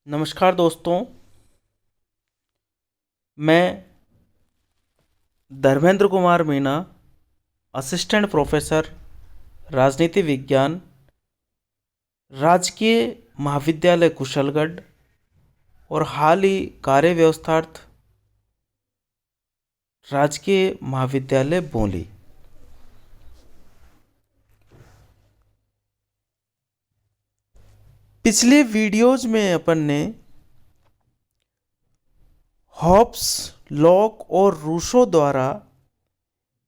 नमस्कार दोस्तों। मैं धर्मेंद्र कुमार मीना, असिस्टेंट प्रोफेसर राजनीति विज्ञान, राजकीय महाविद्यालय कुशलगढ़ और हाल ही कार्य व्यवस्थार्थ राजकीय महाविद्यालय बोली। पिछले वीडियोज में अपन ने हॉब्स, लॉक और रूसो द्वारा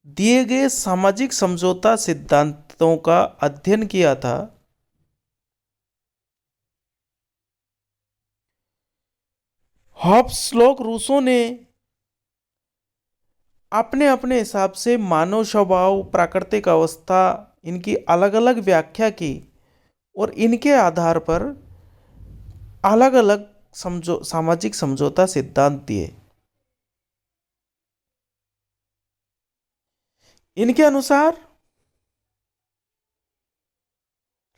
दिए गए सामाजिक समझौता सिद्धांतों का अध्ययन किया था। हॉब्स, लॉक, रूसो ने अपने अपने हिसाब से मानव स्वभाव, प्राकृतिक अवस्था, इनकी अलग अलग व्याख्या की और इनके आधार पर अलग अलग सामाजिक समझौता सिद्धांत दिए। इनके अनुसार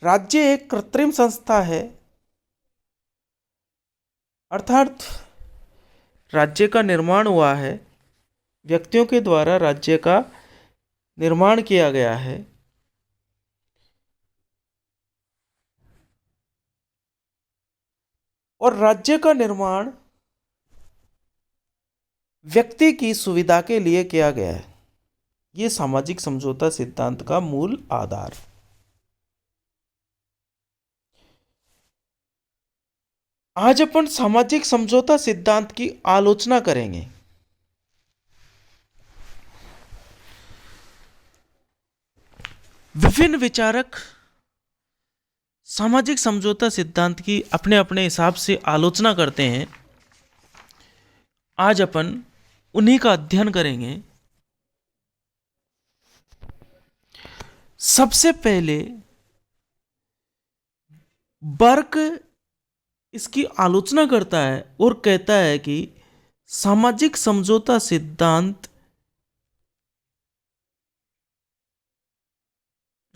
राज्य एक कृत्रिम संस्था है, अर्थात राज्य का निर्माण हुआ है, व्यक्तियों के द्वारा राज्य का निर्माण किया गया है। और राज्य का निर्माण व्यक्ति की सुविधा के लिए किया गया है। यह सामाजिक समझौता सिद्धांत का मूल आधार। आज अपन सामाजिक समझौता सिद्धांत की आलोचना करेंगे। विभिन्न विचारक सामाजिक समझौता सिद्धांत की अपने अपने हिसाब से आलोचना करते हैं। आज अपन उन्हीं का अध्ययन करेंगे। सबसे पहले बर्क इसकी आलोचना करता है और कहता है कि सामाजिक समझौता सिद्धांत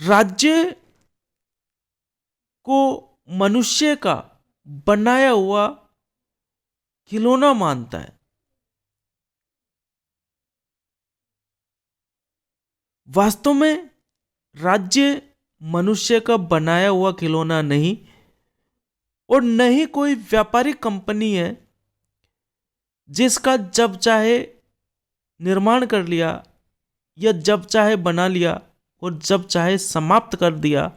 राज्य को मनुष्य का बनाया हुआ खिलौना मानता है। वास्तव में राज्य मनुष्य का बनाया हुआ खिलौना नहीं और न ही कोई व्यापारिक कंपनी है जिसका जब चाहे निर्माण कर लिया या जब चाहे बना लिया और जब चाहे समाप्त कर दिया।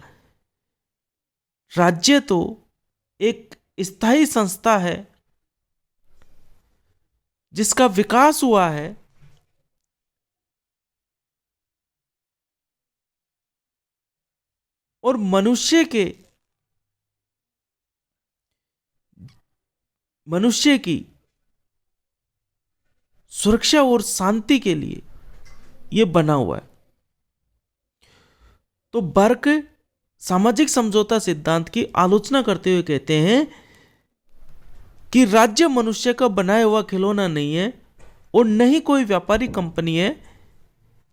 राज्य तो एक स्थायी संस्था है जिसका विकास हुआ है और मनुष्य की सुरक्षा और शांति के लिए यह बना हुआ है। तो बर्क सामाजिक समझौता सिद्धांत की आलोचना करते हुए कहते हैं कि राज्य मनुष्य का बनाया हुआ खिलौना नहीं है और न ही कोई व्यापारिक कंपनी है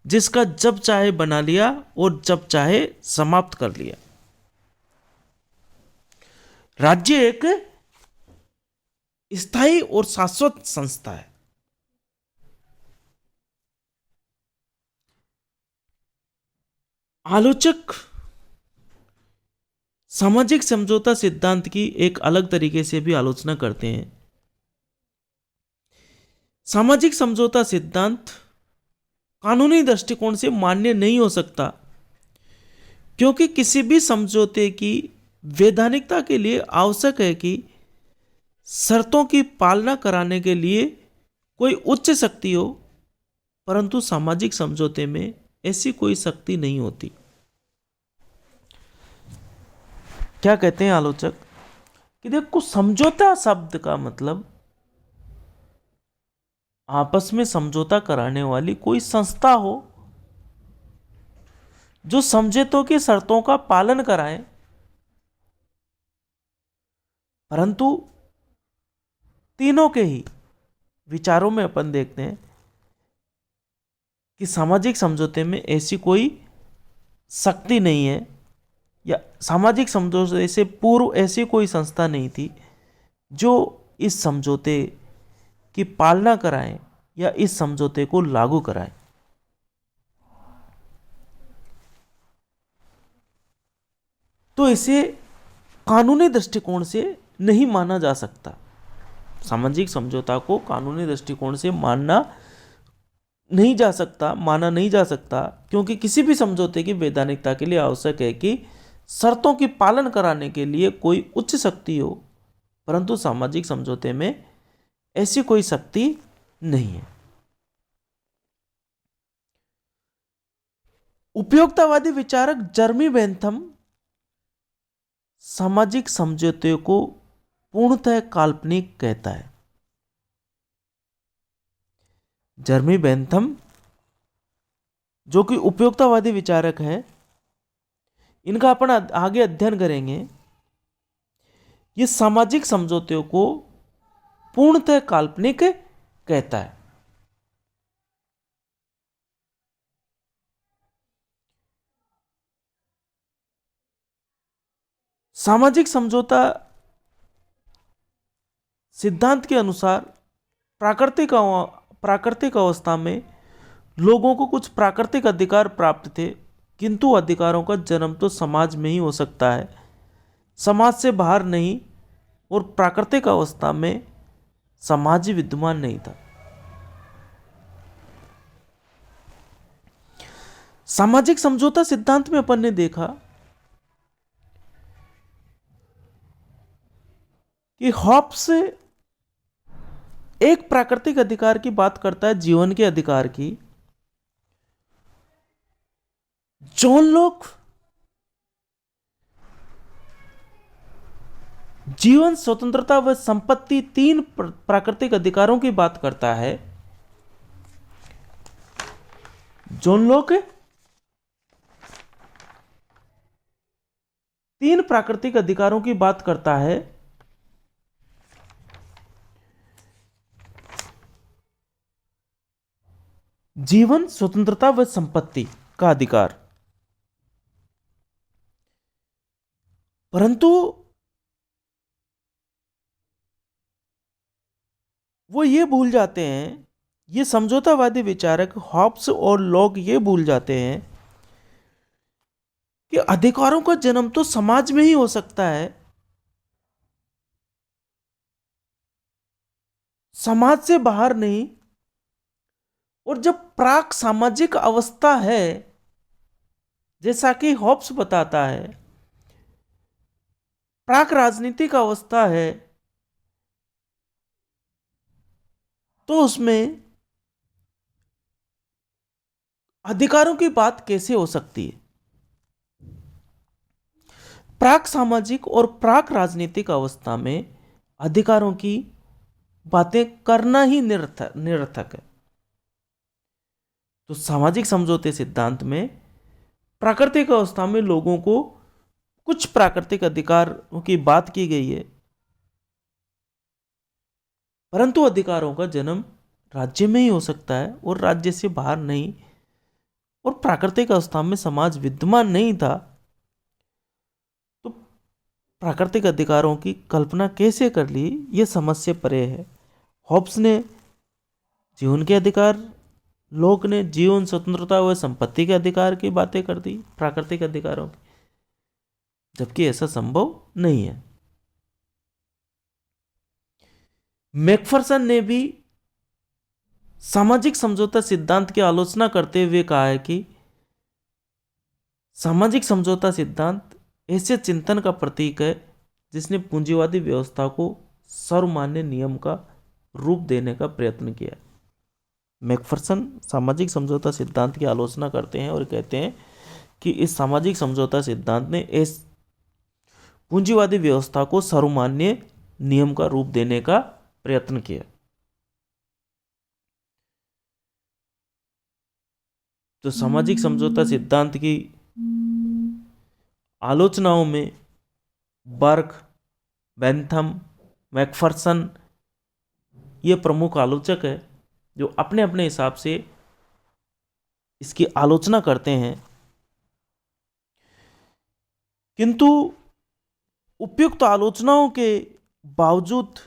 जिसका जब चाहे बना लिया और जब चाहे समाप्त कर लिया। राज्य एक स्थायी और शाश्वत संस्था है। आलोचक सामाजिक समझौता सिद्धांत की एक अलग तरीके से भी आलोचना करते हैं। सामाजिक समझौता सिद्धांत कानूनी दृष्टिकोण से मान्य नहीं हो सकता क्योंकि किसी भी समझौते की वैधानिकता के लिए आवश्यक है कि शर्तों की पालना कराने के लिए कोई उच्च शक्ति हो, परंतु सामाजिक समझौते में ऐसी कोई शक्ति नहीं होती। क्या कहते हैं आलोचक कि देखो, समझौता शब्द का मतलब आपस में समझौता कराने वाली कोई संस्था हो जो समझौतों की शर्तों का पालन कराए। परंतु तीनों के ही विचारों में अपन देखते हैं कि सामाजिक समझौते में ऐसी कोई शक्ति नहीं है या सामाजिक समझौते से पूर्व ऐसी कोई संस्था नहीं थी जो इस समझौते की पालना कराएं या इस समझौते को लागू कराएं। तो इसे कानूनी दृष्टिकोण से नहीं माना जा सकता। सामाजिक समझौता को कानूनी दृष्टिकोण से माना नहीं जा सकता, क्योंकि किसी भी समझौते की वैधानिकता के लिए आवश्यक है कि शर्तों की पालन कराने के लिए कोई उच्च शक्ति हो, परंतु सामाजिक समझौते में ऐसी कोई शक्ति नहीं है। उपयोगितावादी विचारक जर्मी बेंथम सामाजिक समझौते को पूर्णतः काल्पनिक कहता है। जर्मी बेंथम जो कि उपयोगितावादी विचारक है, इनका अपन आगे अध्ययन करेंगे। ये सामाजिक समझौते को पूर्णतः काल्पनिक कहता है। सामाजिक समझौता सिद्धांत के अनुसार प्राकृतिक अवस्था में लोगों को कुछ प्राकृतिक अधिकार प्राप्त थे, किंतु अधिकारों का जन्म तो समाज में ही हो सकता है, समाज से बाहर नहीं, और प्राकृतिक अवस्था में समाज ही विद्यमान नहीं था। सामाजिक समझौता सिद्धांत में अपन ने देखा कि हॉब्स एक प्राकृतिक अधिकार की बात करता है, जीवन के अधिकार की। जॉन लॉक जीवन, स्वतंत्रता व संपत्ति, तीन प्राकृतिक अधिकारों की बात करता है। जॉन लॉक तीन प्राकृतिक अधिकारों की बात करता है। जीवन, स्वतंत्रता व संपत्ति का अधिकार। परंतु वो ये भूल जाते हैं, ये समझौतावादी विचारक हॉब्स और लॉक ये भूल जाते हैं कि अधिकारों का जन्म तो समाज में ही हो सकता है, समाज से बाहर नहीं। और जब प्राक सामाजिक अवस्था है, जैसा कि हॉब्स बताता है, प्राक राजनीतिक अवस्था है, तो उसमें अधिकारों की बात कैसे हो सकती है? प्राक सामाजिक और प्राक राजनीतिक अवस्था में अधिकारों की बातें करना ही निरर्थक है। तो सामाजिक समझौते सिद्धांत में प्राकृतिक अवस्था में लोगों को कुछ प्राकृतिक अधिकारों की बात की गई है, परंतु अधिकारों का जन्म राज्य में ही हो सकता है और राज्य से बाहर नहीं, और प्राकृतिक अवस्था में समाज विद्यमान नहीं था। तो प्राकृतिक अधिकारों की कल्पना कैसे कर ली, यह समझ से परे है। हॉब्स ने जीवन के अधिकार, लोक ने जीवन, स्वतंत्रता व संपत्ति के अधिकार की बातें कर दी प्राकृतिक अधिकारों की, जबकि ऐसा संभव नहीं है। मैकफरसन ने भी सामाजिक समझौता सिद्धांत की आलोचना करते हुए कहा है कि सामाजिक समझौता सिद्धांत ऐसे चिंतन का प्रतीक है जिसने पूंजीवादी व्यवस्था को सर्वमान्य नियम का रूप देने का प्रयत्न किया। मैकफरसन सामाजिक समझौता सिद्धांत की आलोचना करते हैं और कहते हैं कि इस सामाजिक समझौता सिद्धांत ने इस पूंजीवादी व्यवस्था को सर्वमान्य नियम का रूप देने का प्रयत्न किया। तो सामाजिक समझौता सिद्धांत की आलोचनाओं में बर्क, बेंथम, मैकफरसन ये प्रमुख आलोचक है जो अपने अपने हिसाब से इसकी आलोचना करते हैं। किंतु उपयुक्त आलोचनाओं के बावजूद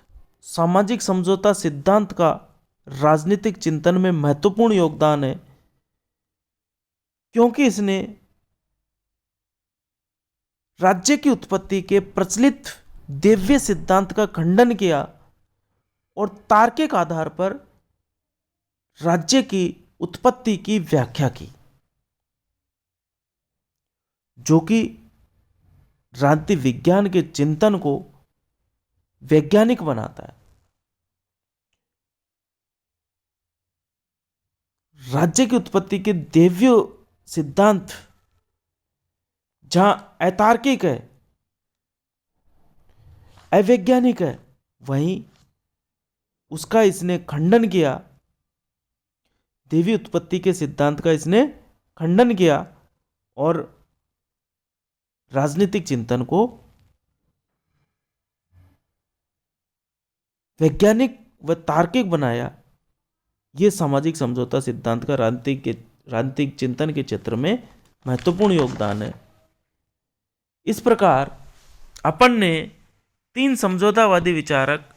सामाजिक समझौता सिद्धांत का राजनीतिक चिंतन में महत्वपूर्ण योगदान है, क्योंकि इसने राज्य की उत्पत्ति के प्रचलित देव्य सिद्धांत का खंडन किया और तार्किक आधार पर राज्य की उत्पत्ति की व्याख्या की, जो कि राजनीति विज्ञान के चिंतन को वैज्ञानिक बनाता है। राज्य की उत्पत्ति के देव्य सिद्धांत जहां अतार्किक है, अवैज्ञानिक है, वहीं उसका इसने खंडन किया, देवी उत्पत्ति के सिद्धांत का इसने खंडन किया और राजनीतिक चिंतन को वैज्ञानिक व तार्किक बनाया। यह सामाजिक समझौता सिद्धांत का राजनीतिक चिंतन के क्षेत्र में महत्वपूर्ण योगदान है। इस प्रकार अपन ने 3 समझौतावादी विचारक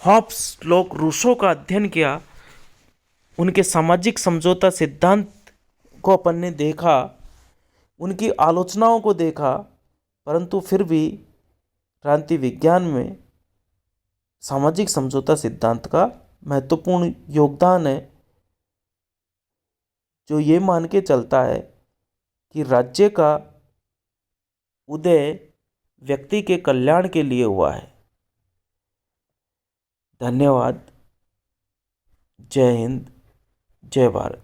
हॉब्स, लॉक, रूसो का अध्ययन किया। उनके सामाजिक समझौता सिद्धांत को अपन ने देखा, उनकी आलोचनाओं को देखा, परंतु फिर भी राजनीति विज्ञान में सामाजिक समझौता सिद्धांत का महत्वपूर्ण योगदान है, जो ये मान के चलता है कि राज्य का उदय व्यक्ति के कल्याण के लिए हुआ है। धन्यवाद। जय हिंद, जय भारत।